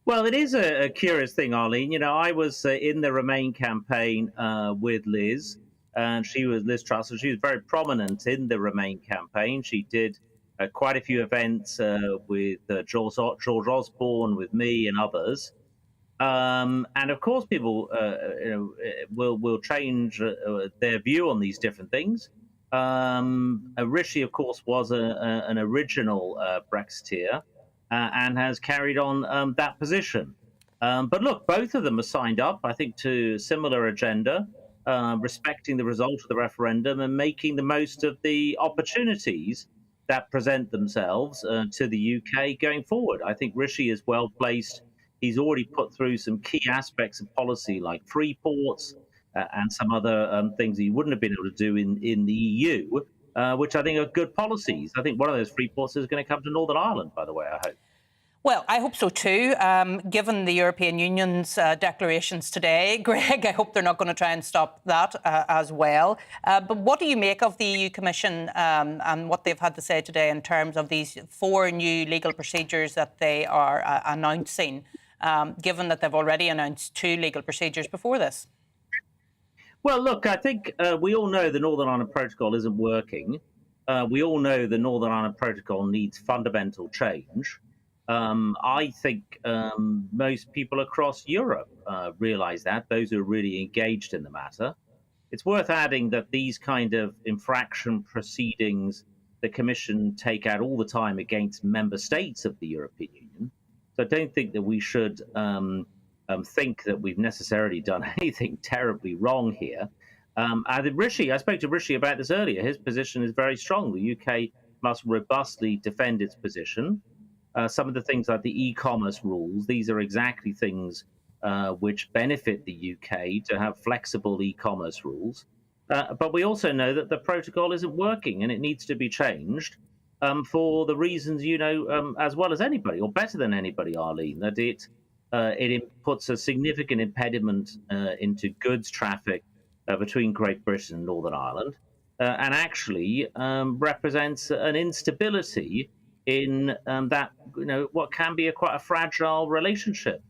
O: Well, it is a curious thing, Arlene. You know, I was in the Remain campaign with Liz, and she was Liz Truss, and she was very prominent in the Remain campaign. She did quite a few events with George Osborne, with me and others. And of course, people will change their view on these different things. Rishi, of course, was an original Brexiteer and has carried on that position. But look, both of them are signed up, I think, to a similar agenda, respecting the result of the referendum and making the most of the opportunities that present themselves to the UK going forward. I think Rishi is well placed. He's already put through some key aspects of policy like free ports and some other things he wouldn't have been able to do in the EU, which I think are good policies. I think one of those free ports is going to come to Northern Ireland, by the way, I hope.
A: Well, I hope so too. Given the European Union's declarations today, Greg, I hope they're not going to try and stop that as well. But what do you make of the EU Commission and what they've had to say today in terms of these 4 new legal procedures that they are announcing, given that they've already announced 2 legal procedures before this?
O: Well, look, I think we all know the Northern Ireland Protocol isn't working. We all know the Northern Ireland Protocol needs fundamental change. I think most people across Europe realise that, those who are really engaged in the matter. It's worth adding that these kind of infraction proceedings the Commission take out all the time against member states of the European Union. So I don't think that we should think that we've necessarily done anything terribly wrong here. I spoke to Rishi about this earlier. His position is very strong. The UK must robustly defend its position. Some of the things like the e-commerce rules, these are exactly things which benefit the UK to have flexible e-commerce rules. But we also know that the protocol isn't working and it needs to be changed for the reasons you know as well as anybody, or better than anybody, Arlene, that it puts a significant impediment into goods traffic between Great Britain and Northern Ireland, and actually represents an instability in that, what can be quite a fragile relationship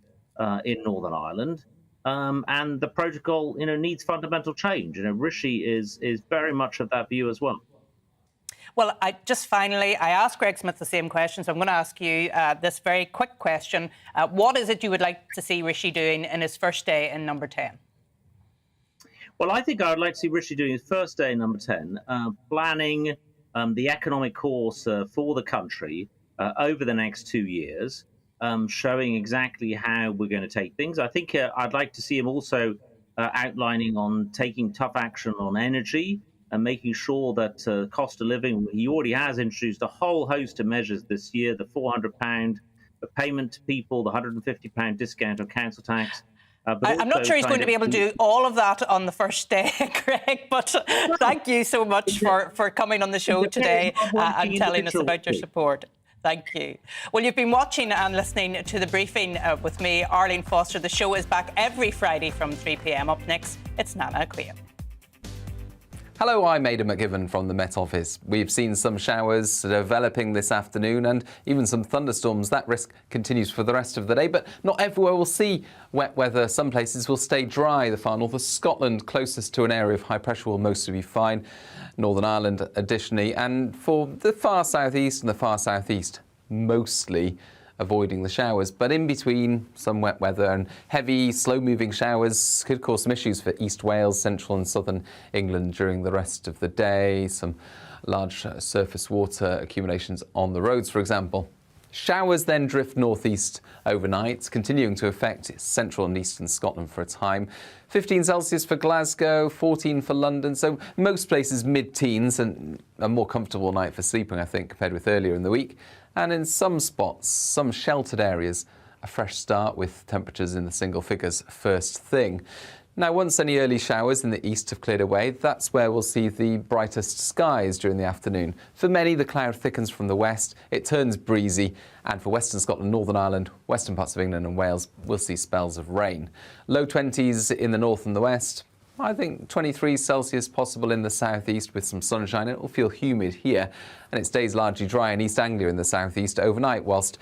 O: in Northern Ireland, and the protocol, needs fundamental change. Rishi is very much of that view as well.
A: Well, I asked Greg Smith the same question, so I'm going to ask you this very quick question. What is it you would like to see Rishi doing in his first day in Number 10?
O: Well, I think I would like to see Rishi doing his first day in Number 10, planning the economic course for the country over the next 2 years, showing exactly how we're going to take things. I think I'd like to see him also outlining on taking tough action on energy and making sure that cost of living, he already has introduced a whole host of measures this year, the £400 payment to people, the £150 discount on council tax.
A: I'm not sure he's going to be able to do all of that on the first day, Greg, but thank you so much for coming on the show today and telling us about your support. Thank you. Well, you've been watching and listening to The Briefing with me, Arlene Foster. The show is back every Friday from 3 p.m. Up next, it's Nana Aquia.
P: Hello, I'm Aidan McGibbon from the Met Office. We've seen some showers developing this afternoon and even some thunderstorms. That risk continues for the rest of the day, but not everywhere will see wet weather. Some places will stay dry. The far north of Scotland, closest to an area of high pressure, will mostly be fine. Northern Ireland, additionally, and for the far southeast and the far southeast, mostly avoiding the showers, but in between, some wet weather and heavy, slow-moving showers could cause some issues for East Wales, central and southern England during the rest of the day. Some large surface water accumulations on the roads, for example. Showers then drift northeast overnight, continuing to affect central and eastern Scotland for a time. 15 Celsius for Glasgow, 14 for London, so most places mid-teens and a more comfortable night for sleeping, I think, compared with earlier in the week. And in some spots, some sheltered areas, a fresh start with temperatures in the single figures first thing. Now, once any early showers in the east have cleared away, that's where we'll see the brightest skies during the afternoon. For many, the cloud thickens from the west, it turns breezy, and for Western Scotland, Northern Ireland, western parts of England and Wales, we'll see spells of rain. Low 20s in the north and the west. I think 23 Celsius possible in the southeast with some sunshine. It will feel humid here, and it stays largely dry in East Anglia in the southeast overnight, whilst